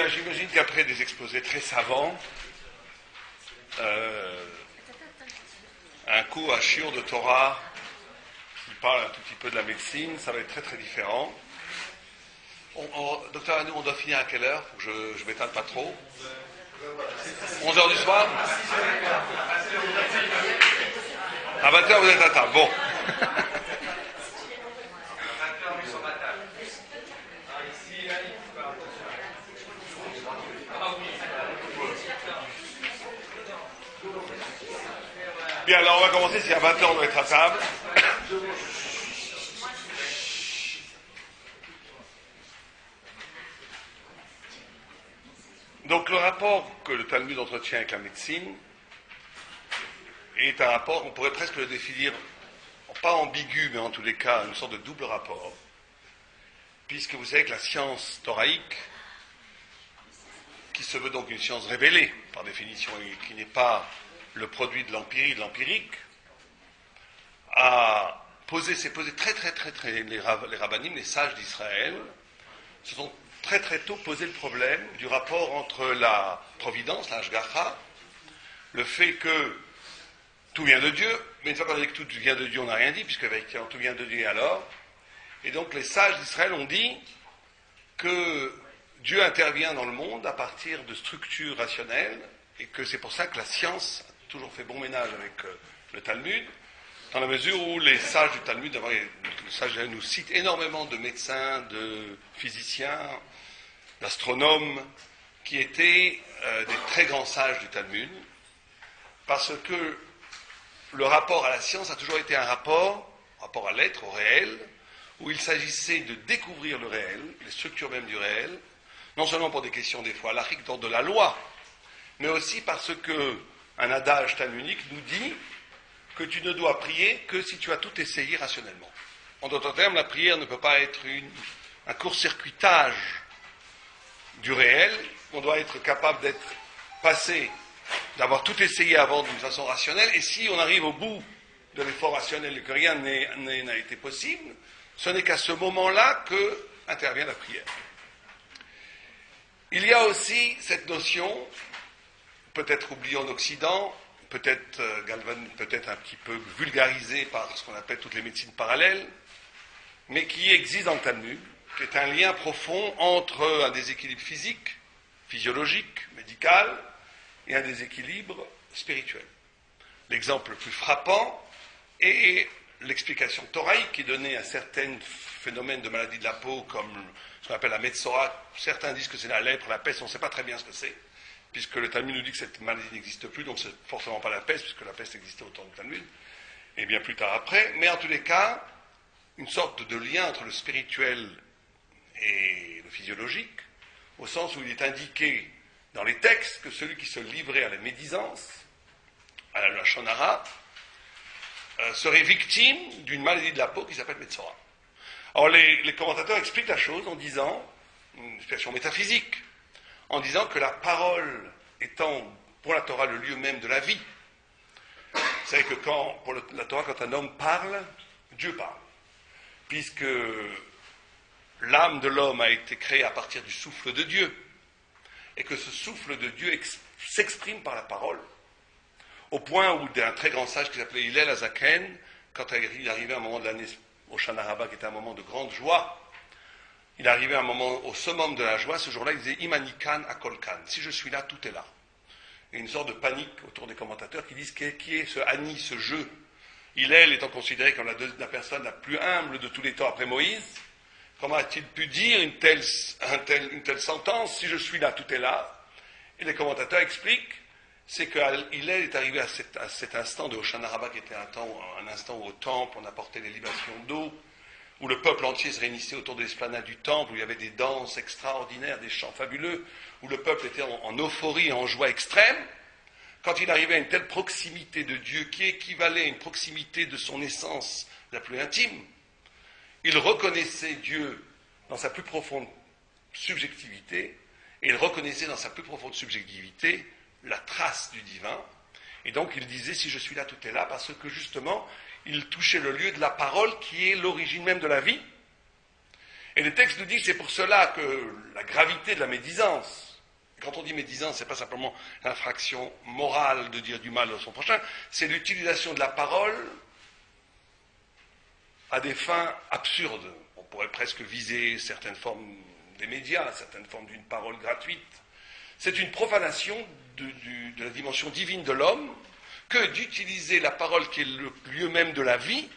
bien, j'imagine qu'après des exposés très savants, un cours à Shiur de Torah qui parle un tout petit peu de la médecine, ça va être très très différent. Docteur Anou, on doit finir à quelle heure? Je ne m'étale pas trop. 11h du soir? À 20h vous êtes à table. Bon. Bien, alors on va commencer, si à 20h on doit être à table. Donc le rapport que le Talmud entretient avec la médecine est un rapport, on pourrait presque le définir, pas ambigu, mais en tous les cas, une sorte de double rapport, puisque vous savez que la science thoraïque, qui se veut donc une science révélée, par définition, et qui n'est pas le produit de l'empirique, s'est posé très, les rabbinim, les sages d'Israël, se sont très tôt posé le problème du rapport entre la providence, la Hashgacha, le fait que tout vient de Dieu, mais une fois qu'on a dit que tout vient de Dieu, on n'a rien dit, puisque avec tout vient de Dieu alors. Et donc les sages d'Israël ont dit que Dieu intervient dans le monde à partir de structures rationnelles, et que c'est pour ça que la science a toujours fait bon ménage avec le Talmud, dans la mesure où les sages du Talmud, d'abord les sages nous citent énormément de médecins, de physiciens, d'astronomes, qui étaient des très grands sages du Talmud, parce que le rapport à la science a toujours été un rapport à l'être, au réel, où il s'agissait de découvrir le réel, les structures même du réel, non seulement pour des questions des fois halachiques d'ordre de la loi, mais aussi parce que un adage talmudique nous dit que tu ne dois prier que si tu as tout essayé rationnellement. En d'autres termes, la prière ne peut pas être un court-circuitage du réel. On doit être capable d'avoir tout essayé avant d'une façon rationnelle, et si on arrive au bout de l'effort rationnel et que rien n'a été possible, ce n'est qu'à ce moment-là que intervient la prière. Il y a aussi cette notion, peut-être oubliée en Occident, peut-être un petit peu vulgarisée par ce qu'on appelle toutes les médecines parallèles, mais qui existe dans le Talmud, qui est un lien profond entre un déséquilibre physique, physiologique, médical, et un déséquilibre spirituel. L'exemple le plus frappant est l'explication thoraïque qui est donnée à certains phénomènes de maladie de la peau, comme ce qu'on appelle la Metzora. Certains disent que c'est la lèpre, la peste, on ne sait pas très bien ce que c'est, puisque le Talmud nous dit que cette maladie n'existe plus, donc c'est forcément pas la peste, puisque la peste existait au temps du Talmud, et bien plus tard après. Mais en tous les cas, une sorte de lien entre le spirituel et le physiologique, au sens où il est indiqué dans les textes que celui qui se livrait à la médisance, à la lachon hara, serait victime d'une maladie de la peau qui s'appelle Metzora. Alors les commentateurs expliquent la chose en disant, une explication métaphysique, en disant que la parole étant pour la Torah le lieu même de la vie, vous savez que pour la Torah, quand un homme parle, Dieu parle, puisque l'âme de l'homme a été créée à partir du souffle de Dieu, et que ce souffle de Dieu s'exprime par la parole, au point où d'un très grand sage qui s'appelait Hillel Hazaken, quand il arrivait un moment de l'année au Shana Rabbah, qui était un moment de grande joie, il arrivait un moment au summum de la joie, ce jour-là, il disait « Imanikan akolkan » si je suis là, tout est là. Et une sorte de panique autour des commentateurs qui disent « Qui est ce Ani, ce jeu ?» Hillel étant considéré comme la personne la plus humble de tous les temps après Moïse, comment a-t-il pu dire une telle sentence? Si je suis là, tout est là. Et les commentateurs expliquent, c'est qu'il est arrivé à cet instant de Hoshana Rabbah, qui était un instant où au temple on apportait les libations d'eau, où le peuple entier se réunissait autour de l'esplanade du temple, où il y avait des danses extraordinaires, des chants fabuleux, où le peuple était en euphorie et en joie extrême. Quand il arrivait à une telle proximité de Dieu, qui équivalait à une proximité de son essence la plus intime, il reconnaissait Dieu dans sa plus profonde subjectivité, et il reconnaissait dans sa plus profonde subjectivité la trace du divin, et donc il disait, si je suis là, tout est là, parce que justement, il touchait le lieu de la parole qui est l'origine même de la vie. Et le texte nous dit que c'est pour cela que la gravité de la médisance, Quand on dit médisance, ce n'est pas simplement l'infraction morale de dire du mal à son prochain, c'est l'utilisation de la parole à des fins absurdes. On pourrait presque viser certaines formes des médias, certaines formes d'une parole gratuite. C'est une profanation de la dimension divine de l'homme que d'utiliser la parole qui est le lieu même de la vie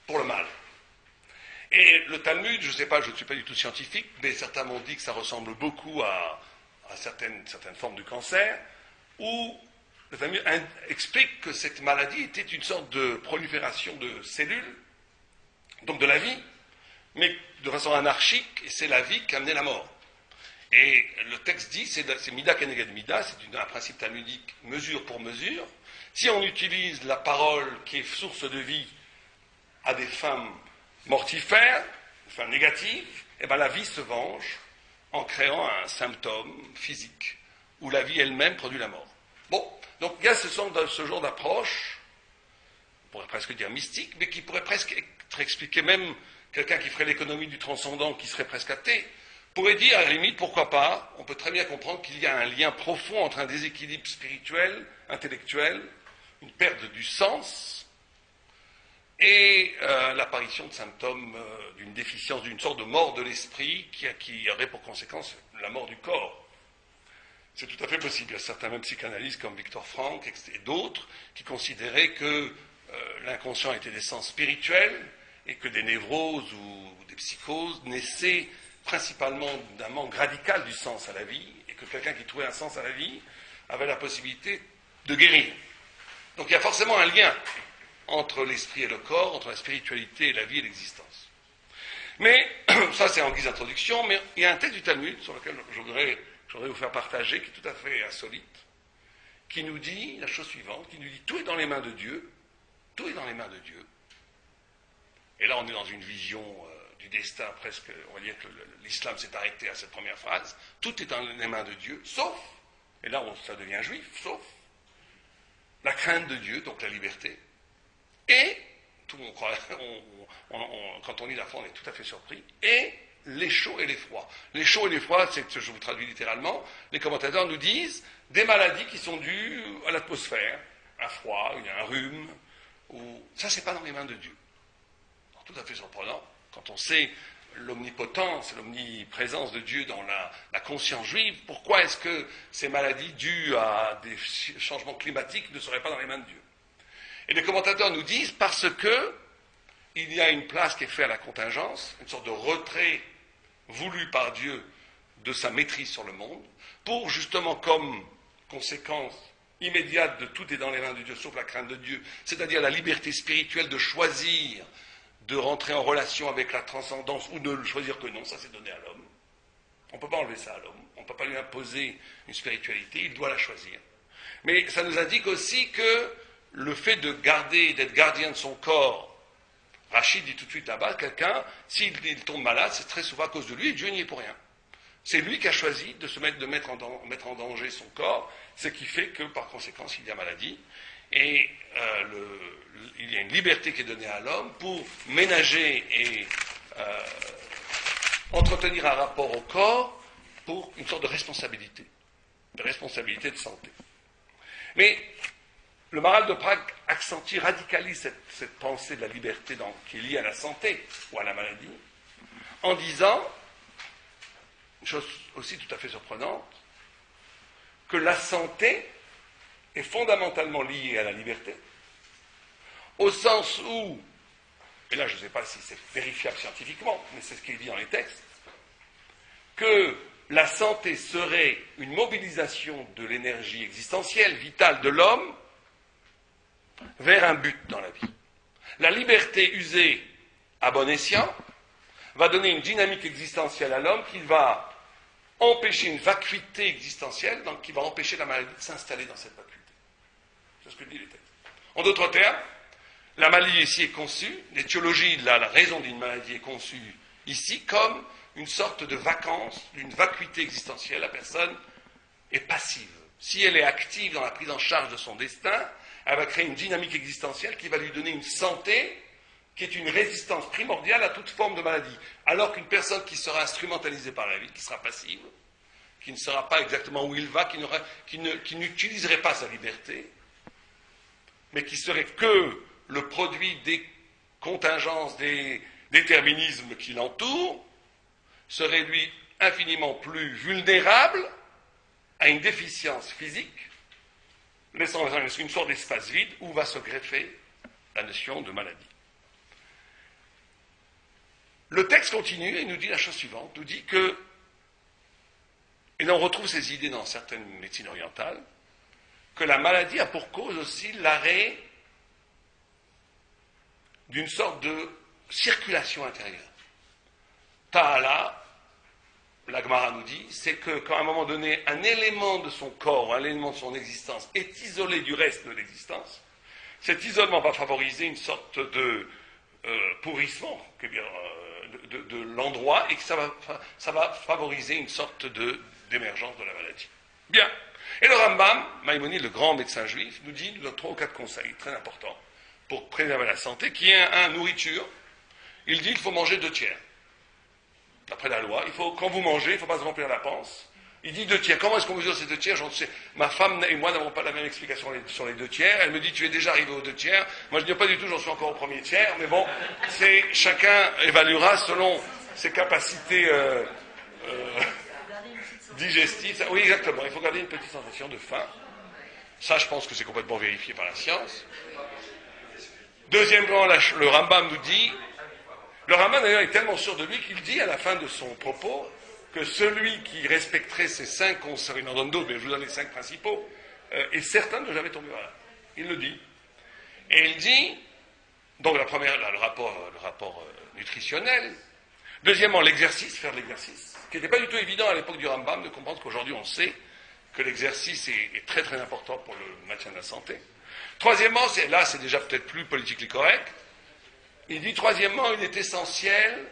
pour le mal. Et le Talmud, je ne sais pas, je ne suis pas du tout scientifique, mais certains m'ont dit que ça ressemble beaucoup à certaines formes de cancer, où le Talmud explique que cette maladie était une sorte de prolifération de cellules, donc de la vie, mais de façon anarchique, et c'est la vie qui a amené la mort. Et le texte dit, c'est mida keneged mida, c'est un principe talmudique mesure pour mesure. Si on utilise la parole qui est source de vie à des fins mortifères, des fins négatives, et bien la vie se venge en créant un symptôme physique où la vie elle-même produit la mort. Bon, donc il y a ce genre d'approche, on pourrait presque dire mystique, mais qui pourrait presque être expliqué, même quelqu'un qui ferait l'économie du transcendant, qui serait presque athée, pourrait dire, à la limite, pourquoi pas, on peut très bien comprendre qu'il y a un lien profond entre un déséquilibre spirituel, intellectuel, une perte du sens, et l'apparition de symptômes d'une déficience, d'une sorte de mort de l'esprit qui aurait pour conséquence la mort du corps. C'est tout à fait possible. Il y a certains même psychanalystes comme Victor Frank et d'autres qui considéraient que l'inconscient était d'essence spirituelle et que des névroses ou des psychoses naissaient principalement d'un manque radical du sens à la vie, et que quelqu'un qui trouvait un sens à la vie avait la possibilité de guérir. Donc il y a forcément un lien entre l'esprit et le corps, entre la spiritualité et la vie et l'existence. Mais, ça c'est en guise d'introduction, mais il y a un texte du Talmud sur lequel je voudrais vous faire partager, qui est tout à fait insolite, qui nous dit la chose suivante, qui nous dit tout est dans les mains de Dieu, tout est dans les mains de Dieu. Et là on est dans une vision du destin presque, on va dire que l'islam s'est arrêté à cette première phrase, tout est dans les mains de Dieu, sauf, et là ça devient juif, sauf la crainte de Dieu, donc la liberté, et, tout le monde croit, quand on lit la foi, on est tout à fait surpris, et les chauds et les froids. Les chauds et les froids, je vous traduis littéralement, les commentateurs nous disent des maladies qui sont dues à l'atmosphère, un froid, un rhume, ça c'est pas dans les mains de Dieu. Alors, tout à fait surprenant, quand on sait l'omnipotence, l'omniprésence de Dieu dans la conscience juive, pourquoi est-ce que ces maladies dues à des changements climatiques ne seraient pas dans les mains de Dieu? Et les commentateurs nous disent parce que il y a une place qui est faite à la contingence, une sorte de retrait voulu par Dieu de sa maîtrise sur le monde, pour justement comme conséquence immédiate de tout est dans les mains de Dieu, sauf la crainte de Dieu, c'est-à-dire la liberté spirituelle de choisir, de rentrer en relation avec la transcendance ou de le choisir que non, ça c'est donné à l'homme. On ne peut pas enlever ça à l'homme, on ne peut pas lui imposer une spiritualité, il doit la choisir. Mais ça nous indique aussi que le fait d'être gardien de son corps, Rachid dit tout de suite là-bas, quelqu'un, s'il tombe malade, c'est très souvent à cause de lui, et Dieu n'y est pour rien. C'est lui qui a choisi de mettre en danger son corps, ce qui fait que, par conséquence, il y a maladie, et il y a une liberté qui est donnée à l'homme pour ménager et entretenir un rapport au corps pour une sorte de responsabilité de santé. Mais le Maharal de Prague accentue, radicalise cette pensée de la liberté qui est liée à la santé ou à la maladie, en disant, une chose aussi tout à fait surprenante, que la santé est fondamentalement liée à la liberté, au sens où, et là je ne sais pas si c'est vérifiable scientifiquement, mais c'est ce qui est dit dans les textes, que la santé serait une mobilisation de l'énergie existentielle, vitale de l'homme, vers un but dans la vie. La liberté usée à bon escient va donner une dynamique existentielle à l'homme qui va empêcher une vacuité existentielle, donc qui va empêcher la maladie de s'installer dans cette vacuité. C'est ce que dit les textes. En d'autres termes, la maladie ici est conçue, l'étiologie de la raison d'une maladie est conçue ici comme une sorte de vacance, d'une vacuité existentielle. La personne est passive. Si elle est active dans la prise en charge de son destin, elle va créer une dynamique existentielle qui va lui donner une santé qui est une résistance primordiale à toute forme de maladie. Alors qu'une personne qui sera instrumentalisée par la vie, qui sera passive, qui ne saura pas exactement où il va, qui n'utiliserait pas sa liberté, mais qui serait que le produit des contingences, des déterminismes qui l'entourent, serait lui infiniment plus vulnérable à une déficience physique, laissant une sorte d'espace vide où va se greffer la notion de maladie. Le texte continue et nous dit la chose suivante, nous dit que, et on retrouve ces idées dans certaines médecines orientales, que la maladie a pour cause aussi l'arrêt d'une sorte de circulation intérieure. Ta'ala, la Gemara nous dit, c'est que quand à un moment donné, un élément de son corps, un élément de son existence est isolé du reste de l'existence, cet isolement va favoriser une sorte de pourrissement de l'endroit et que ça va favoriser une sorte d'émergence de la maladie. Bien. Et le Rambam, Maïmonide, le grand médecin juif, nous donne 3 ou 4 conseils très importants pour préserver la santé, qui est nourriture. Il dit qu'il faut manger 2 tiers. D'après la loi, quand vous mangez, il ne faut pas se remplir la panse. Il dit 2 tiers. Comment est-ce qu'on mesure ces 2 tiers? J'en sais. Ma femme et moi n'avons pas la même explication sur les 2 tiers. Elle me dit, tu es déjà arrivé aux 2 tiers. Moi, je ne dis pas du tout, j'en suis encore au 1er tiers. Mais bon, chacun évaluera selon ses capacités digestives. Oui, exactement. Il faut garder une petite sensation de faim. Ça, je pense que c'est complètement vérifié par la science. Deuxièmement, le Rambam nous dit, le Rambam d'ailleurs est tellement sûr de lui qu'il dit à la fin de son propos que celui qui respecterait ces 5 conseils, il en donne d'autres, mais je vous donne les 5 principaux, est certain de ne jamais tomber malade. Il le dit. Et il dit, donc la première, le rapport nutritionnel. Deuxièmement, l'exercice, faire de l'exercice, ce qui n'était pas du tout évident à l'époque du Rambam de comprendre qu'aujourd'hui on sait que l'exercice est très très important pour le maintien de la santé. Troisièmement, c'est déjà peut-être plus politiquement correct, il dit troisièmement, il est essentiel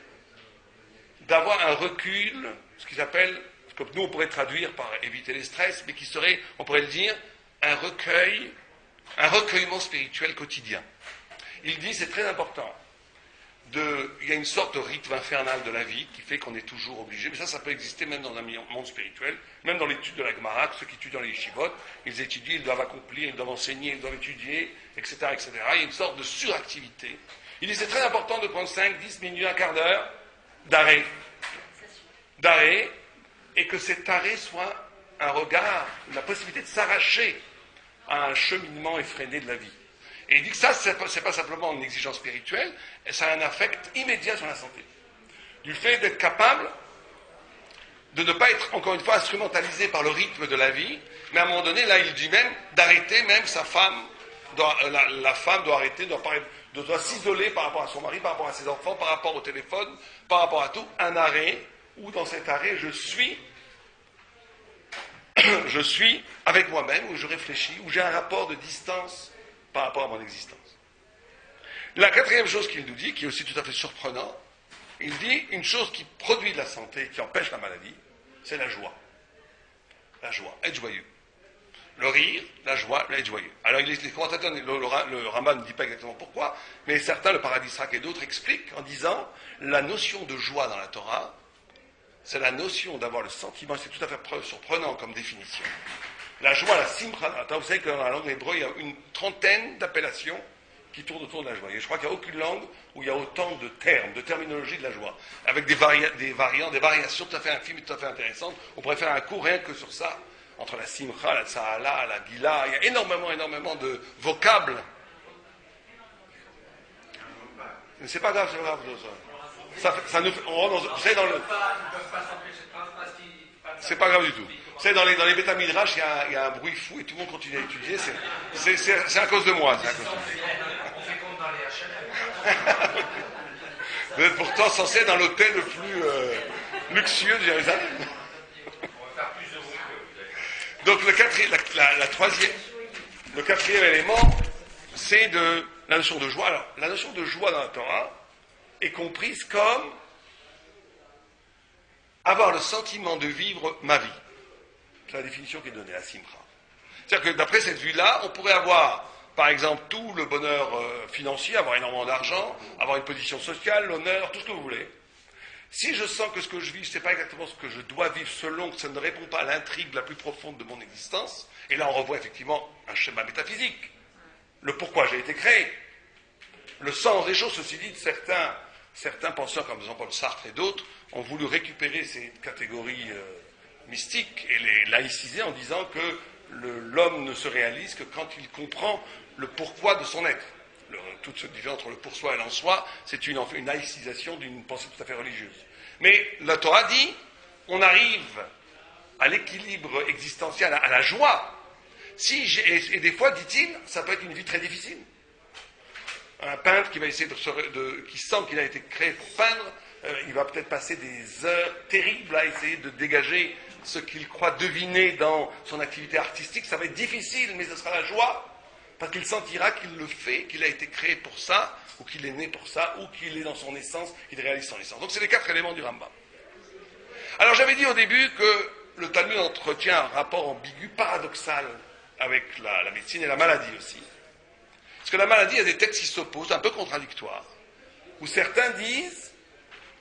d'avoir un recul, ce qu'il appelle, comme nous on pourrait traduire par éviter les stress, mais qui serait, on pourrait le dire, un recueillement spirituel quotidien. Il dit, c'est très important, il y a une sorte de rythme infernal de la vie qui fait qu'on est toujours obligé, mais ça peut exister même dans un monde spirituel, même dans l'étude de la Gemara, ceux qui étudient dans les yeshivot, ils étudient, ils doivent accomplir, ils doivent enseigner, ils doivent étudier, etc., etc. Il y a une sorte de suractivité. Il dit, c'est très important de prendre 5, 10 minutes, un quart d'heure d'arrêt, et que cet arrêt soit un regard, la possibilité de s'arracher à un cheminement effréné de la vie. Et il dit que ça, c'est pas simplement une exigence spirituelle, ça a un affect immédiat sur la santé. Du fait d'être capable de ne pas être, encore une fois, instrumentalisé par le rythme de la vie, mais à un moment donné, là, il dit même d'arrêter, même sa femme, la femme doit arrêter, doit s'isoler par rapport à son mari, par rapport à ses enfants, par rapport au téléphone, par rapport à tout, un arrêt, où dans cet arrêt, je suis avec moi-même, où je réfléchis, où j'ai un rapport de distance par rapport à mon existence. La 4e chose qu'il nous dit, qui est aussi tout à fait surprenant, il dit une chose qui produit de la santé, qui empêche la maladie, c'est la joie. La joie, être joyeux. Le rire, la joie, être joyeux. Alors les commentateurs, le Rambam ne dit pas exactement pourquoi, mais certains, le Paradisrak et d'autres, expliquent en disant la notion de joie dans la Torah, c'est la notion d'avoir le sentiment, c'est tout à fait surprenant comme définition. La joie, la simcha, vous savez que dans la langue hébreu, il y a une 30aine d'appellations qui tournent autour de la joie. Et je crois qu'il n'y a aucune langue où il y a autant de termes, de terminologie de la joie, avec des variations tout à fait infimes et tout à fait intéressantes. On pourrait faire un cours rien que sur ça, entre la simcha, la tsa'ala, la gila. Il y a énormément de vocables. Mais c'est pas grave, ça nous fait, vous savez, c'est pas grave du tout. Vous savez, dans les Beth Midrash, il y a un bruit fou et tout le monde continue à étudier. C'est à cause de moi. C'est à cause de moi. On fait compte dans les HLM. Vous êtes pourtant censé être dans l'hôtel le plus luxueux de Jérusalem. On va faire plus de bruit que vous. Donc le quatrième élément, c'est la notion de joie. Alors, la notion de joie dans la Torah est comprise comme avoir le sentiment de vivre ma vie. C'est la définition qui est donnée, la simcha. C'est-à-dire que d'après cette vue-là, on pourrait avoir, par exemple, tout le bonheur financier, avoir énormément d'argent, avoir une position sociale, l'honneur, tout ce que vous voulez. Si je sens que ce que je vis, ce n'est pas exactement ce que je dois vivre selon que ça ne répond pas à l'intrigue la plus profonde de mon existence, et là on revoit effectivement un schéma métaphysique, le pourquoi j'ai été créé, le sens des choses. Ceci dit, certains penseurs comme Jean-Paul Sartre et d'autres ont voulu récupérer ces catégories mystiques et les laïciser en disant que l'homme ne se réalise que quand il comprend le pourquoi de son être. Toute cette différence entre le pour soi et l'en soi, c'est une laïcisation d'une pensée tout à fait religieuse. Mais la Torah dit, on arrive à l'équilibre existentiel, à la joie. Et des fois, dit-il, ça peut être une vie très difficile. Un peintre qui va essayer qui sent qu'il a été créé pour peindre, il va peut-être passer des heures terribles à essayer de dégager ce qu'il croit deviner dans son activité artistique. Ça va être difficile, mais ce sera la joie. Parce qu'il sentira qu'il le fait, qu'il a été créé pour ça, ou qu'il est né pour ça, ou qu'il est dans son essence, qu'il réalise son essence. Donc c'est les 4 éléments du Rambam. Alors j'avais dit au début que le Talmud entretient un rapport ambigu, paradoxal, avec la médecine et la maladie aussi. Parce que la maladie, il y a des textes qui s'opposent, un peu contradictoires, où certains disent,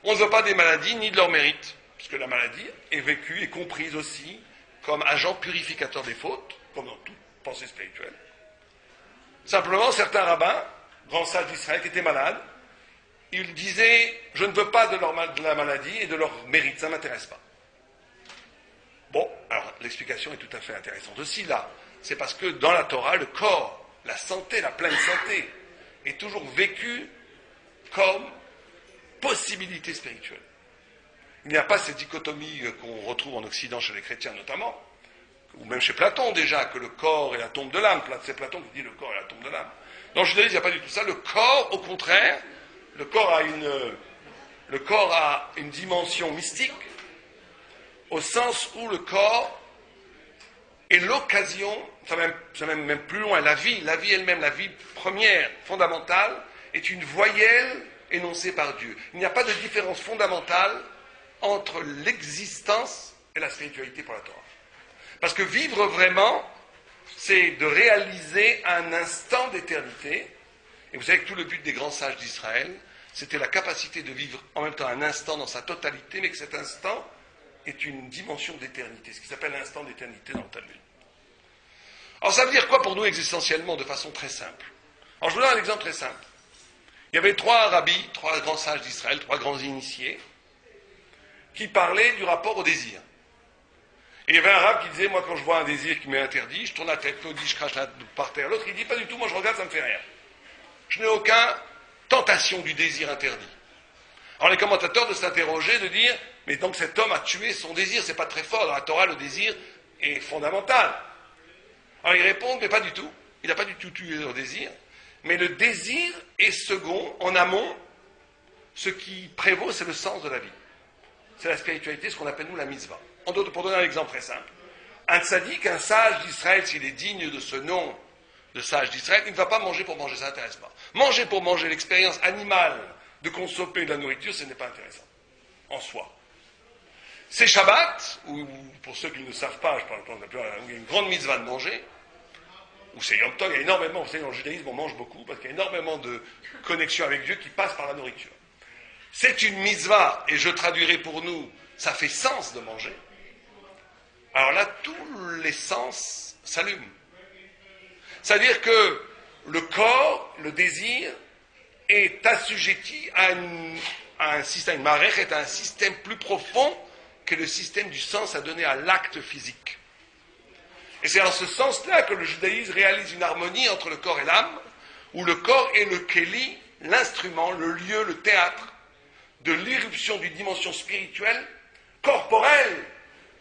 on ne veut pas des maladies ni de leur mérite, puisque la maladie est vécue et comprise aussi comme agent purificateur des fautes, comme dans toute pensée spirituelle. Simplement, certains rabbins, grands sages d'Israël, qui étaient malades, ils disaient, je ne veux pas de la maladie et de leur mérite, ça ne m'intéresse pas. Bon, alors l'explication est tout à fait intéressante aussi là. C'est parce que dans la Torah, le corps, la santé, la pleine santé, est toujours vécu comme possibilité spirituelle. Il n'y a pas cette dichotomie qu'on retrouve en Occident chez les chrétiens notamment, ou même chez Platon déjà, que le corps est la tombe de l'âme. C'est Platon qui dit le corps est la tombe de l'âme. Dans le judaïsme, il n'y a pas du tout ça. Le corps, au contraire, le corps a une dimension mystique, au sens où le corps est l'occasion, ça va même plus loin, la vie elle-même, la vie première, fondamentale, est une voyelle énoncée par Dieu. Il n'y a pas de différence fondamentale entre l'existence et la spiritualité pour la Torah. Parce que vivre vraiment, c'est de réaliser un instant d'éternité. Et vous savez que tout le but des grands sages d'Israël, c'était la capacité de vivre en même temps un instant dans sa totalité, mais que cet instant est une dimension d'éternité, ce qui s'appelle l'instant d'éternité dans le Talmud. Alors ça veut dire quoi pour nous existentiellement, de façon très simple? Alors je vous donne un exemple très simple. Il y avait 3 rabbis, 3 grands sages d'Israël, 3 grands initiés, qui parlaient du rapport au désir. Et il y avait un rabbin qui disait, moi quand je vois un désir qui m'est interdit, je tourne la tête, l'autre dit, je crache la tête par terre. L'autre il dit, pas du tout, moi je regarde, ça ne me fait rien. Je n'ai aucune tentation du désir interdit. Alors les commentateurs de s'interroger, de dire, mais donc cet homme a tué son désir, c'est pas très fort. Dans la Torah, le désir est fondamental. Alors ils répondent, mais pas du tout. Il n'a pas du tout tué son désir. Mais le désir est second, en amont. Ce qui prévaut, c'est le sens de la vie. C'est la spiritualité, ce qu'on appelle nous la mitzvah. En d'autres, pour donner un exemple très simple, un tzaddik, un sage d'Israël, s'il est digne de ce nom de sage d'Israël, il ne va pas manger pour manger, ça n'intéresse pas. Manger pour manger, l'expérience animale de consommer de la nourriture, ce n'est pas intéressant, en soi. C'est Shabbat, ou pour ceux qui ne savent pas, je parle où il y a une grande mitzvah de manger, ou c'est Yom Tov, il y a énormément, vous savez, dans le judaïsme, on mange beaucoup, parce qu'il y a énormément de connexions avec Dieu qui passent par la nourriture. C'est une mitzvah, et je traduirai pour nous, ça fait sens de manger. Alors là, tous les sens s'allument. C'est-à-dire que le corps, le désir, est assujetti à un système, une marèche est un système plus profond que le système du sens à donner à l'acte physique. Et c'est en ce sens-là que le judaïsme réalise une harmonie entre le corps et l'âme, où le corps est le kéli, l'instrument, le lieu, le théâtre, de l'irruption d'une dimension spirituelle, corporelle,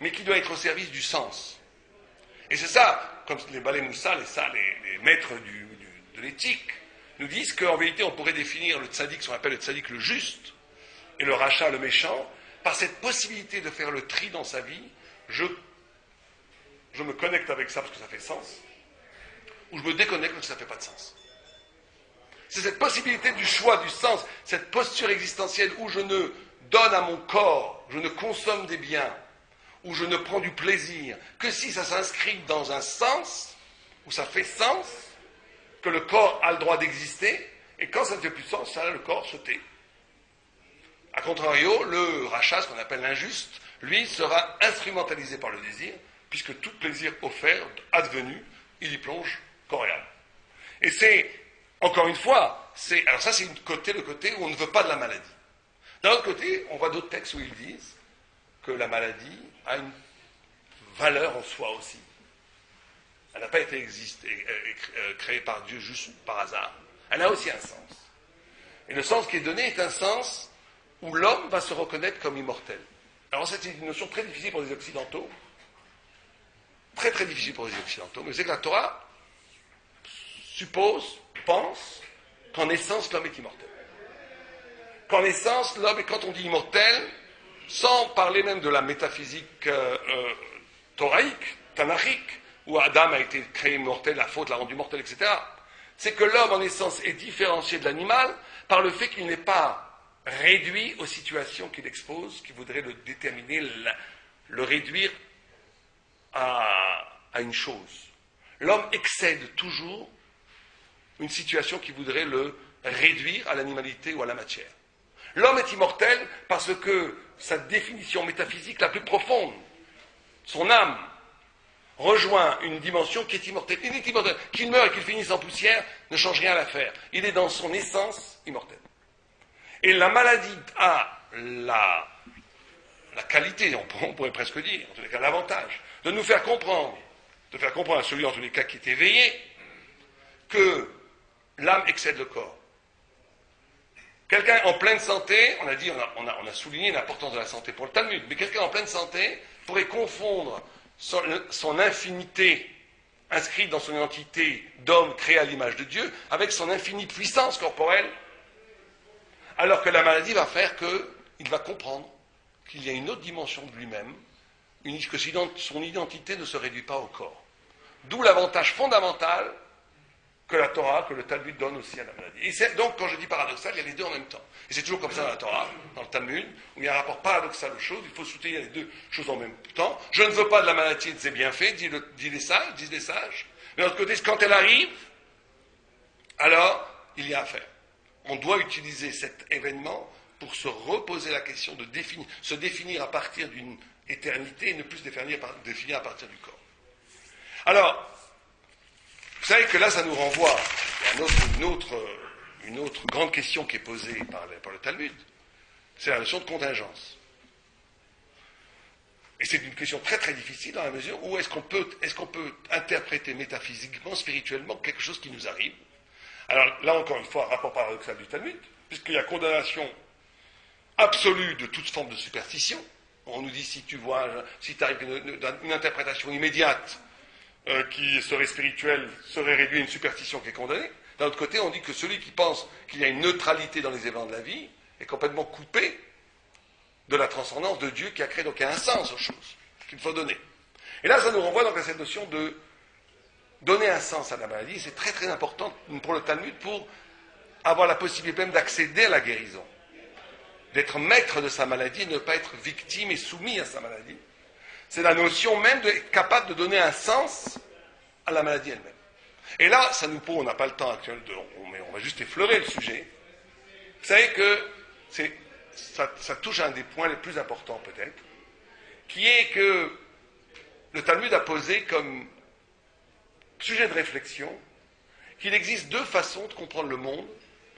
mais qui doit être au service du sens. Et c'est ça, comme les Balei Moussa, les maîtres de l'éthique, nous disent qu'en vérité, on pourrait définir le tzaddik, ce qu'on appelle le tzaddik le juste, et le rachat le méchant, par cette possibilité de faire le tri dans sa vie. Je me connecte avec ça parce que ça fait sens, ou je me déconnecte parce que ça ne fait pas de sens. C'est cette possibilité du choix, du sens, cette posture existentielle où je ne donne à mon corps, je ne consomme des biens, où je ne prends du plaisir, que si ça s'inscrit dans un sens, où ça fait sens, que le corps a le droit d'exister, et quand ça ne fait plus de sens, ça, le corps se tait. A contrario, le rachat, ce qu'on appelle l'injuste, lui, sera instrumentalisé par le désir, puisque tout plaisir offert, advenu, il y plonge corps et âme. Et c'est, encore une fois, alors ça c'est le côté où on ne veut pas de la maladie. D'un autre côté, on voit d'autres textes où ils disent que la maladie a une valeur en soi aussi. Elle n'a pas été créée par Dieu juste par hasard. Elle a aussi un sens. Et le sens qui est donné est un sens où l'homme va se reconnaître comme immortel. Alors c'est une notion très difficile pour les Occidentaux. Très très difficile pour les Occidentaux. Mais c'est que la Torah pense qu'en essence l'homme est immortel. Qu'en essence l'homme, et quand on dit immortel, sans parler même de la métaphysique thoraïque, tanachique, où Adam a été créé immortel, la faute l'a rendu mortel, etc. C'est que l'homme en essence est différencié de l'animal par le fait qu'il n'est pas réduit aux situations qu'il expose, qui voudraient le déterminer, le réduire à une chose. L'homme excède toujours une situation qui voudrait le réduire à l'animalité ou à la matière. L'homme est immortel parce que sa définition métaphysique la plus profonde, son âme, rejoint une dimension qui est immortelle. Il est immortel. Qu'il meure et qu'il finisse en poussière ne change rien à l'affaire. Il est dans son essence immortel. Et la maladie a la qualité, on pourrait presque dire, en tous les cas l'avantage, de nous faire comprendre, à celui en tous les cas qui est éveillé, que l'âme excède le corps. Quelqu'un en pleine santé, on a souligné l'importance de la santé pour le Talmud, mais quelqu'un en pleine santé pourrait confondre son infinité inscrite dans son identité d'homme créé à l'image de Dieu avec son infinie puissance corporelle, alors que la maladie va faire qu'il va comprendre qu'il y a une autre dimension de lui-même, que son identité ne se réduit pas au corps. D'où l'avantage fondamental que la Torah, que le Talmud donne aussi à la maladie. Et donc, quand je dis paradoxal, il y a les deux en même temps. Et c'est toujours comme ça dans la Torah, dans le Talmud, où il y a un rapport paradoxal aux choses, il faut soutenir les deux choses en même temps. Je ne veux pas de la maladie et de ses bienfaits, disent les sages. Mais de l'autre côté, quand elle arrive, alors, il y a à faire. On doit utiliser cet événement pour se reposer la question de se définir à partir d'une éternité et ne plus se définir à partir du corps. Alors, vous savez que là, ça nous renvoie à une autre grande question qui est posée par le Talmud. C'est la notion de contingence. Et c'est une question très très difficile dans la mesure où est-ce qu'on peut interpréter métaphysiquement, spirituellement, quelque chose qui nous arrive. Alors là, encore une fois, rapport paradoxal du Talmud, puisqu'il y a condamnation absolue de toute forme de superstition. On nous dit, si tu arrives une interprétation immédiate qui serait spirituelle, serait réduit à une superstition qui est condamnée. D'un autre côté, on dit que celui qui pense qu'il y a une neutralité dans les événements de la vie est complètement coupé de la transcendance de Dieu qui a créé, donc il y a un sens aux choses qu'il faut donner. Et là, ça nous renvoie donc à cette notion de donner un sens à la maladie. C'est très très important pour le Talmud pour avoir la possibilité même d'accéder à la guérison, d'être maître de sa maladie, ne pas être victime et soumis à sa maladie. C'est la notion même d'être capable de donner un sens à la maladie elle-même. Et là, ça nous pose, on n'a pas le temps actuel, mais on va juste effleurer le sujet. Vous savez que ça touche à un des points les plus importants peut-être, qui est que le Talmud a posé comme sujet de réflexion qu'il existe deux façons de comprendre le monde.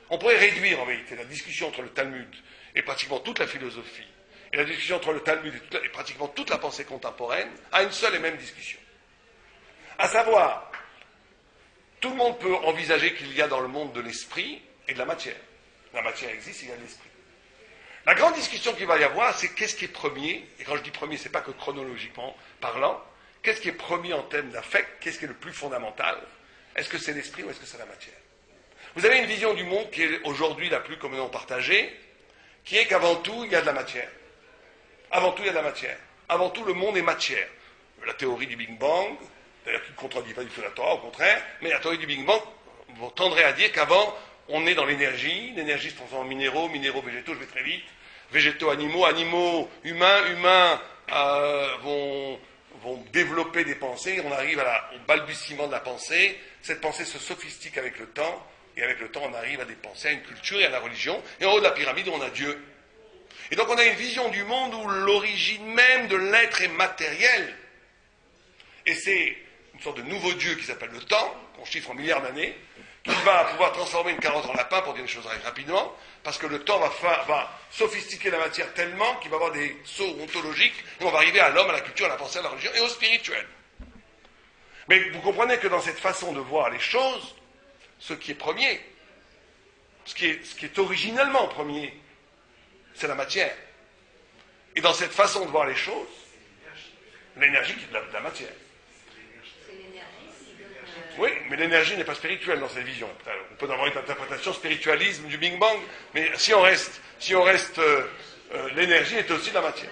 On pourrait réduire en vérité la discussion entre le Talmud et pratiquement toute la philosophie, et la discussion entre le Talmud et pratiquement toute la pensée contemporaine à une seule et même discussion. À savoir, tout le monde peut envisager qu'il y a dans le monde de l'esprit et de la matière. La matière existe, il y a de l'esprit. La grande discussion qu'il va y avoir, c'est qu'est-ce qui est premier, et quand je dis premier, c'est pas que chronologiquement parlant, qu'est-ce qui est premier en termes d'affect, qu'est-ce qui est le plus fondamental, est-ce que c'est l'esprit ou est-ce que c'est la matière? Vous avez une vision du monde qui est aujourd'hui la plus communément partagée, qui est qu'avant tout, il y a de la matière. Avant tout, il y a de la matière. Avant tout, le monde est matière. La théorie du Big Bang, d'ailleurs qui ne contredit pas du tout la Torah, au contraire, mais la théorie du Big Bang tendrait à dire qu'avant, on est dans l'énergie se transforme en minéraux, végétaux, je vais très vite, végétaux, animaux, humains vont développer des pensées, on arrive au balbutiement de la pensée, cette pensée se sophistique avec le temps, et avec le temps, on arrive à des pensées, à une culture et à la religion, et en haut de la pyramide, on a Dieu. Et donc on a une vision du monde où l'origine même de l'être est matérielle. Et c'est une sorte de nouveau Dieu qui s'appelle le temps, qu'on chiffre en milliards d'années, qui va pouvoir transformer une carotte en lapin, pour dire les choses rapidement, parce que le temps va sophistiquer la matière tellement qu'il va avoir des sauts ontologiques, et on va arriver à l'homme, à la culture, à la pensée, à la religion, et au spirituel. Mais vous comprenez que dans cette façon de voir les choses, ce qui est premier, ce qui est originellement premier, c'est la matière. Et dans cette façon de voir les choses, l'énergie qui est de la matière. Oui, mais l'énergie n'est pas spirituelle dans cette vision. On peut avoir une interprétation spiritualisme du Big Bang, mais si on reste, l'énergie est aussi de la matière.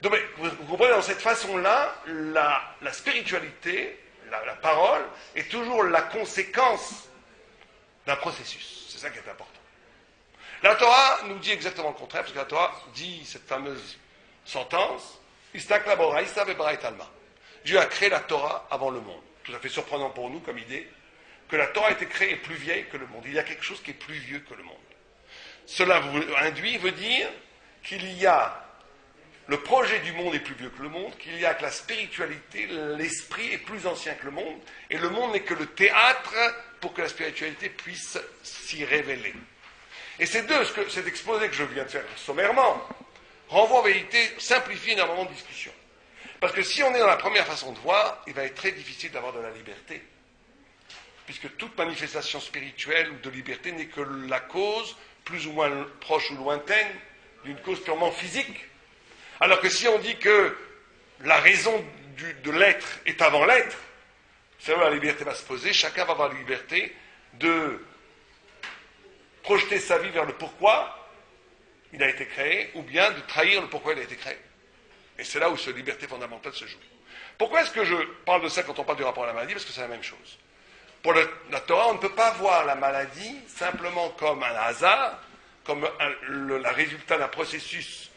Donc, vous comprenez, dans cette façon-là, la spiritualité, la parole, est toujours la conséquence d'un processus. C'est ça qui est important. La Torah nous dit exactement le contraire, parce que la Torah dit cette fameuse sentence, Istak labora, Isav ebra et alma. Dieu a créé la Torah avant le monde. Tout à fait surprenant pour nous comme idée, que la Torah a été créée et plus vieille que le monde. Il y a quelque chose qui est plus vieux que le monde. Cela veut dire qu'il y a le projet du monde est plus vieux que le monde, qu'il y a que la spiritualité, l'esprit est plus ancien que le monde, et le monde n'est que le théâtre pour que la spiritualité puisse s'y révéler. Et cet exposé que je viens de faire sommairement renvoie en vérité, simplifie énormément de discussion. Parce que si on est dans la première façon de voir, il va être très difficile d'avoir de la liberté. Puisque toute manifestation spirituelle ou de liberté n'est que la cause, plus ou moins proche ou lointaine, d'une cause purement physique. Alors que si on dit que la raison de l'être est avant l'être, c'est là où la liberté va se poser, chacun va avoir la liberté de projeter sa vie vers le pourquoi il a été créé, ou bien de trahir le pourquoi il a été créé. Et c'est là où cette liberté fondamentale se joue. Pourquoi est-ce que je parle de ça quand on parle du rapport à la maladie? Parce que c'est la même chose. Pour la Torah, on ne peut pas voir la maladie simplement comme un hasard, comme le résultat d'un processus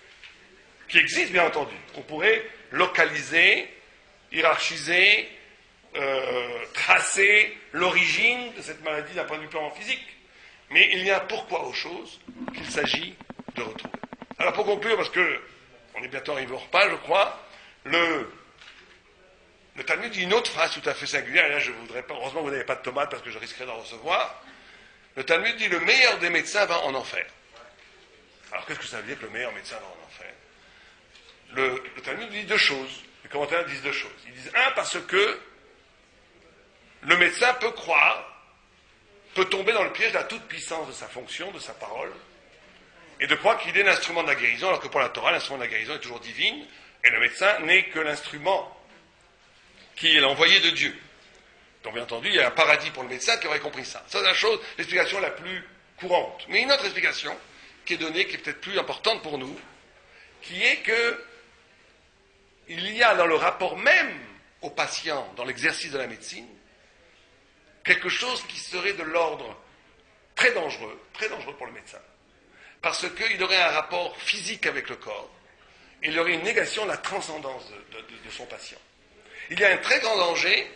qui existe, bien entendu. On pourrait localiser, hiérarchiser, tracer l'origine de cette maladie d'un point de vue purement physique. Mais il y a un pourquoi aux choses qu'il s'agit de retrouver. Alors pour conclure, parce que on est bientôt arrivé au repas, je crois, le Talmud dit une autre phrase tout à fait singulière, et là je voudrais pas, heureusement que vous n'avez pas de tomates parce que je risquerais d'en recevoir. Le Talmud dit le meilleur des médecins va en enfer. Alors qu'est-ce que ça veut dire que le meilleur médecin va en enfer? Le Talmud dit deux choses, les commentaires disent deux choses. Ils disent parce que le médecin peut tomber dans le piège de la toute-puissance de sa fonction, de sa parole, et de croire qu'il est l'instrument de la guérison, alors que pour la Torah, l'instrument de la guérison est toujours divine, et le médecin n'est que l'instrument qui est l'envoyé de Dieu. Donc bien entendu, il y a un paradis pour le médecin qui aurait compris ça. Ça, c'est l'explication la plus courante. Mais une autre explication qui est donnée, qui est peut-être plus importante pour nous, qui est que il y a dans le rapport même au patient, dans l'exercice de la médecine, quelque chose qui serait de l'ordre très dangereux pour le médecin. Parce qu'il aurait un rapport physique avec le corps, et il aurait une négation de la transcendance de son patient. Il y a un très grand danger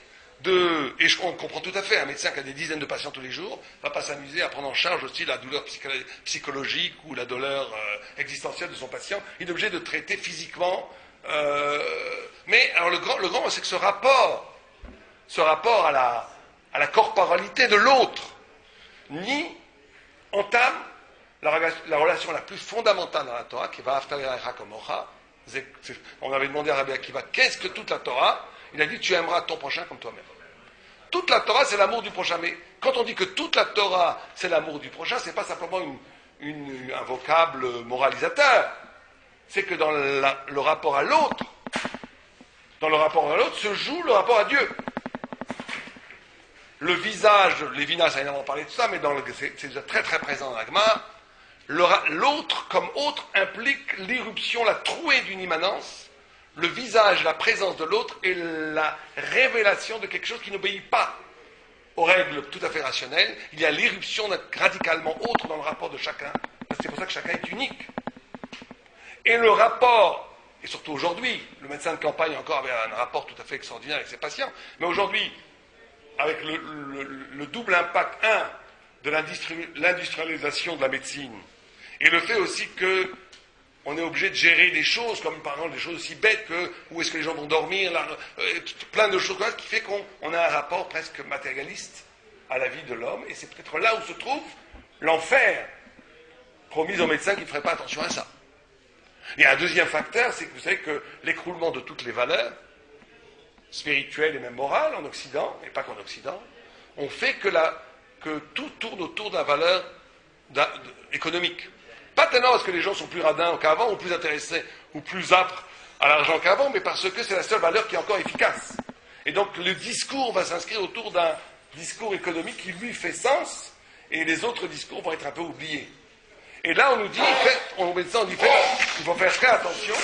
et on comprend tout à fait, un médecin qui a des dizaines de patients tous les jours, ne va pas s'amuser à prendre en charge aussi la douleur psychologique ou la douleur existentielle de son patient. Il est obligé de traiter physiquement. Mais alors le grand, c'est que ce rapport à la corporalité de l'autre, entame la relation la plus fondamentale dans la Torah, qui va Haftar Yarecha Kamocha. On avait demandé à Rabbi Akiva, qu'est-ce que toute la Torah? Il a dit, tu aimeras ton prochain comme toi-même. Toute la Torah, c'est l'amour du prochain. Mais quand on dit que toute la Torah, c'est l'amour du prochain, c'est pas simplement un vocable moralisateur. C'est que dans le rapport à l'autre, se joue le rapport à Dieu. Le visage, Lévinas a énormément parlé de ça, mais c'est déjà très très présent dans l'Agma. L'autre comme autre implique l'irruption, la trouée d'une immanence, le visage, la présence de l'autre et la révélation de quelque chose qui n'obéit pas aux règles tout à fait rationnelles. Il y a l'irruption radicalement autre dans le rapport de chacun. C'est pour ça que chacun est unique. Et le rapport, et surtout aujourd'hui, le médecin de campagne encore avait un rapport tout à fait extraordinaire avec ses patients, mais aujourd'hui, avec le double impact, de l'industrialisation de la médecine Et le fait aussi que on est obligé de gérer des choses, comme par exemple des choses aussi bêtes que où est-ce que les gens vont dormir, là, plein de choses comme ça, qui fait qu'on a un rapport presque matérialiste à la vie de l'homme, et c'est peut-être là où se trouve l'enfer promis aux médecins qui ne feraient pas attention à ça. Il y a un deuxième facteur, c'est que vous savez que l'écroulement de toutes les valeurs, spirituelles et même morales en Occident, et pas qu'en Occident, ont fait que tout tourne autour de la valeur économique. Pas tellement parce que les gens sont plus radins qu'avant, ou plus intéressés, ou plus âpres à l'argent qu'avant, mais parce que c'est la seule valeur qui est encore efficace. Et donc le discours va s'inscrire autour d'un discours économique qui lui fait sens, et les autres discours vont être un peu oubliés. Et là on nous dit, aux médecins on dit, il faut faire très attention.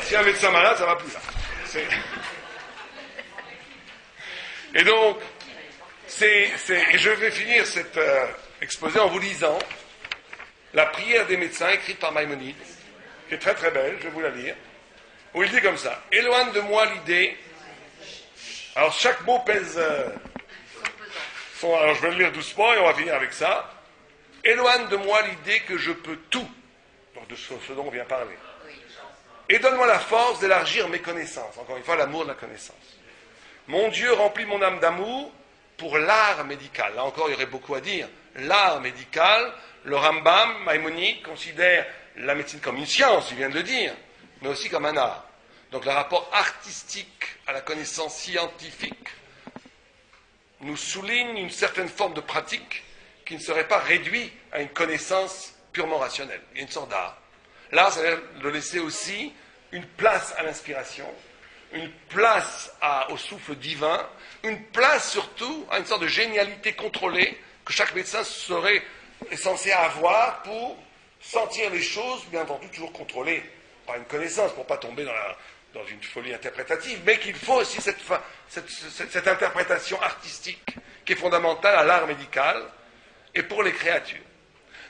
Si un médecin malade, ça va plus là. Et donc, et je vais finir cet exposé en vous lisant la prière des médecins écrite par Maïmonide, qui est très très belle, je vais vous la lire, où il dit comme ça: éloigne de moi l'idée. Alors chaque mot pèse. Alors je vais le lire doucement et on va finir avec ça. Éloigne de moi l'idée que je peux tout, donc de ce dont on vient parler. Et donne-moi la force d'élargir mes connaissances. Encore une fois, l'amour de la connaissance. Mon Dieu remplit mon âme d'amour pour l'art médical. Là encore, il y aurait beaucoup à dire. L'art médical, le Rambam, Maïmonide, considère la médecine comme une science, il vient de le dire, mais aussi comme un art. Donc le rapport artistique à la connaissance scientifique nous souligne une certaine forme de pratique qui ne serait pas réduite à une connaissance purement rationnelle. Il y a une sorte d'art. L'art, c'est-à-dire de laisser aussi une place à l'inspiration, une place au souffle divin, une place surtout à une sorte de génialité contrôlée que chaque médecin est censé avoir pour sentir les choses, bien entendu toujours contrôlées par une connaissance, pour ne pas tomber dans une folie interprétative, mais qu'il faut aussi cette interprétation artistique qui est fondamentale à l'art médical et pour les créatures.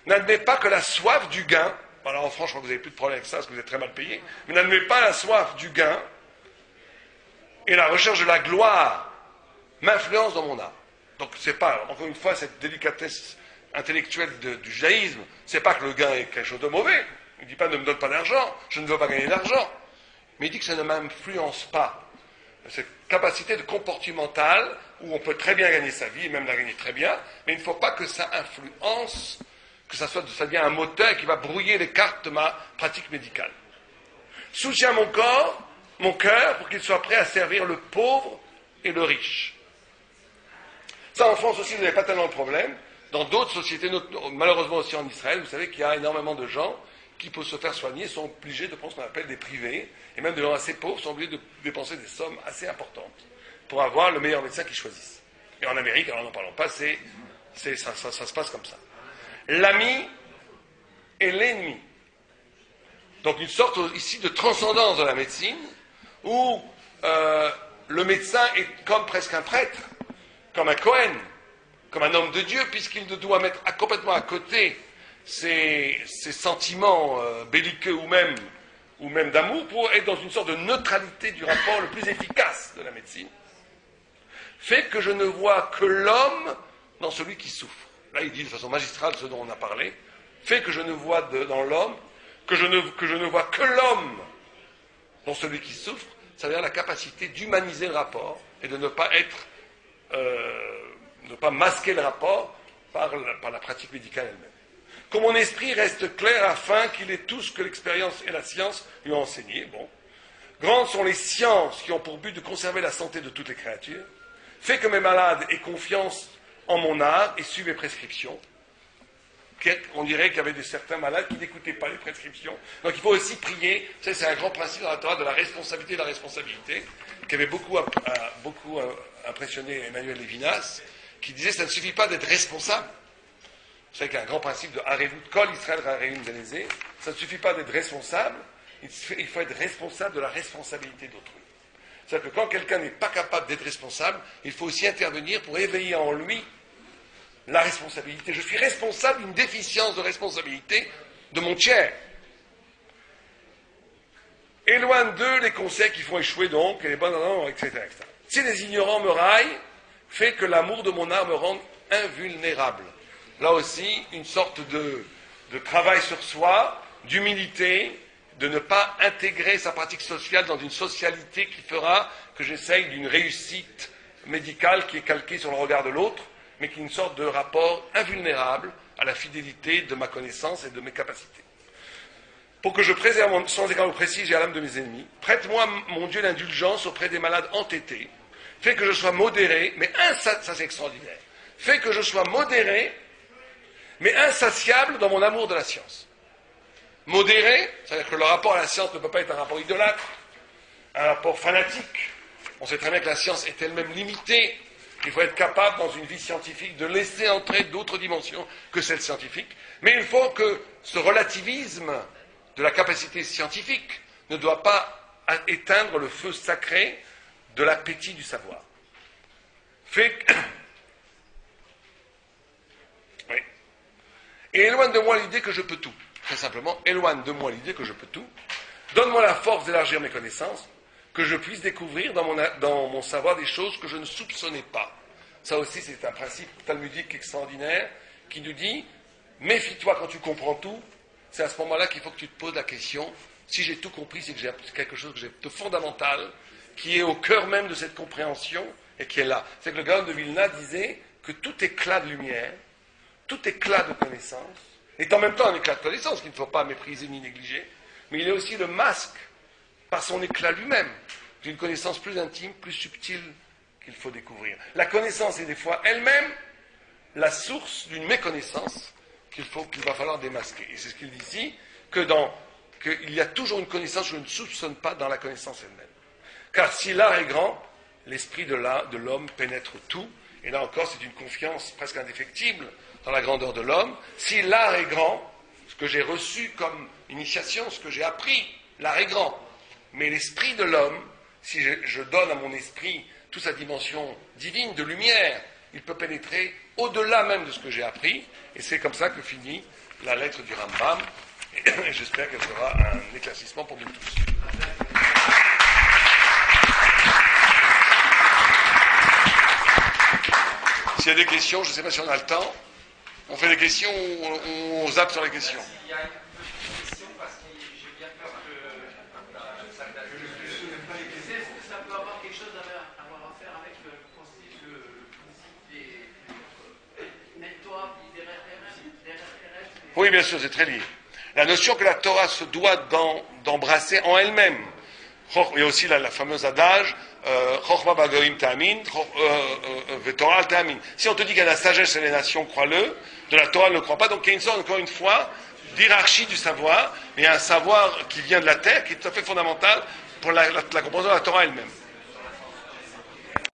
N'admet pas que la soif du gain, alors en France je crois que vous n'avez plus de problème avec ça parce que vous êtes très mal payé, mais n'admet pas la soif du gain et la recherche de la gloire m'influence dans mon art. Donc c'est pas, encore une fois, cette délicatesse intellectuelle du judaïsme, c'est pas que le gain est quelque chose de mauvais. Il ne dit pas ne me donne pas d'argent, je ne veux pas gagner d'argent. Mais il dit que ça ne m'influence pas. Cette capacité de comportementale où on peut très bien gagner sa vie, et même la gagner très bien, mais il ne faut pas que ça influence, que ça devient un moteur qui va brouiller les cartes de ma pratique médicale. Soutiens mon corps, mon cœur, pour qu'il soit prêt à servir le pauvre et le riche. Ça, en France aussi, vous n'avez pas tellement de problème. Dans d'autres sociétés, malheureusement aussi en Israël, vous savez qu'il y a énormément de gens qui, pour se faire soigner, sont obligés de prendre ce qu'on appelle des privés, et même des gens assez pauvres sont obligés de dépenser des sommes assez importantes pour avoir le meilleur médecin qu'ils choisissent. Et en Amérique, alors n'en parlons pas, ça se passe comme ça. L'ami et l'ennemi. Donc une sorte ici de transcendance de la médecine, où le médecin est comme presque un prêtre, comme un Cohen, comme un homme de Dieu, puisqu'il doit mettre complètement à côté ses sentiments belliqueux ou même d'amour pour être dans une sorte de neutralité du rapport le plus efficace de la médecine, fait que je ne vois que l'homme dans celui qui souffre. Là, il dit de façon magistrale ce dont on a parlé, fait que je ne vois dans l'homme, que je ne vois que l'homme dans celui qui souffre, c'est-à-dire la capacité d'humaniser le rapport et de ne pas ne pas masquer le rapport par la pratique médicale elle-même. Que mon esprit reste clair afin qu'il ait tout ce que l'expérience et la science lui ont enseigné. Bon. Grandes sont les sciences qui ont pour but de conserver la santé de toutes les créatures. Fais que mes malades aient confiance en mon art et suivent mes prescriptions. On dirait qu'il y avait certains malades qui n'écoutaient pas les prescriptions. Donc il faut aussi prier. Ça, c'est un grand principe dans la Torah de la responsabilité et de la responsabilité, qui avait beaucoup impressionné Emmanuel Lévinas, qui disait ça ne suffit pas d'être responsable. Vous savez qu'il y a un grand principe de Harevut Kol Israël Harevut Zanezé. Ça ne suffit pas d'être responsable, il faut être responsable de la responsabilité d'autrui. C'est-à-dire que quand quelqu'un n'est pas capable d'être responsable, il faut aussi intervenir pour éveiller en lui la responsabilité. Je suis responsable d'une déficience de responsabilité de mon tiers. Éloigne d'eux les conseils qui font échouer donc, et les bonnes ordres, etc., etc. Si les ignorants me raillent, fait que l'amour de mon art me rende invulnérable. Là aussi, une sorte de travail sur soi, d'humilité, de ne pas intégrer sa pratique sociale dans une socialité qui fera que j'essaye d'une réussite médicale qui est calquée sur le regard de l'autre, mais qui est une sorte de rapport invulnérable à la fidélité de ma connaissance et de mes capacités. Pour que je préserve sans égard au prestige et à l'âme de mes ennemis, prête-moi, mon Dieu, l'indulgence auprès des malades entêtés, fais que je sois modéré, mais ça c'est extraordinaire, fais que je sois modéré, mais insatiable dans mon amour de la science. Modéré, c'est-à-dire que le rapport à la science ne peut pas être un rapport idolâtre, un rapport fanatique. On sait très bien que la science est elle-même limitée. Il faut être capable, dans une vie scientifique, de laisser entrer d'autres dimensions que celle scientifique. Mais il faut que ce relativisme de la capacité scientifique ne doit pas éteindre le feu sacré de l'appétit du savoir. Oui. Et éloigne de moi l'idée que je peux tout. Très simplement, éloigne de moi l'idée que je peux tout. Donne-moi la force d'élargir mes connaissances, que je puisse découvrir dans mon savoir des choses que je ne soupçonnais pas. Ça aussi, c'est un principe talmudique extraordinaire qui nous dit, méfie-toi quand tu comprends tout. C'est à ce moment-là qu'il faut que tu te poses la question, si j'ai tout compris, c'est que j'ai quelque chose de fondamental, qui est au cœur même de cette compréhension, et qui est là. C'est que le Gaon de Vilna disait que tout éclat de lumière, tout éclat de connaissance, est en même temps un éclat de connaissance qu'il ne faut pas mépriser ni négliger, mais il est aussi le masque, par son éclat lui-même, d'une connaissance plus intime, plus subtile qu'il faut découvrir. La connaissance est des fois elle-même la source d'une méconnaissance qu'il va falloir démasquer. Et c'est ce qu'il dit ici, qu'il y a toujours une connaissance que je ne soupçonne pas dans la connaissance elle-même. Car si l'art est grand, l'esprit de l'homme pénètre tout, et là encore c'est une confiance presque indéfectible dans la grandeur de l'homme. Si l'art est grand, ce que j'ai reçu comme initiation, ce que j'ai appris, l'art est grand. Mais l'esprit de l'homme, si je donne à mon esprit toute sa dimension divine, de lumière, il peut pénétrer au-delà même de ce que j'ai appris. Et c'est comme ça que finit la lettre du Rambam. Et j'espère qu'elle sera un éclaircissement pour nous tous. S'il y a des questions, je ne sais pas si on a le temps. On fait des questions ou on zappe sur les questions? Il y a une petite question parce que j'ai bien peur que ça date. Est-ce que ça peut avoir quelque chose à faire avec le principe des nettoirs, des références? Oui, bien sûr, c'est très lié. La notion que la Torah se doit d'embrasser en elle-même. Il y a aussi la fameuse adage Chochma bagorim ta'amin, ve'Torah al ta'amin. Si on te dit qu'il y a la sagesse chez les nations, crois-le, de la Torah ne le croit pas. Donc il y a une sorte, encore une fois, d'hierarchie du savoir, mais il y a un savoir qui vient de la terre, qui est tout à fait fondamental pour la compréhension de la Torah elle-même.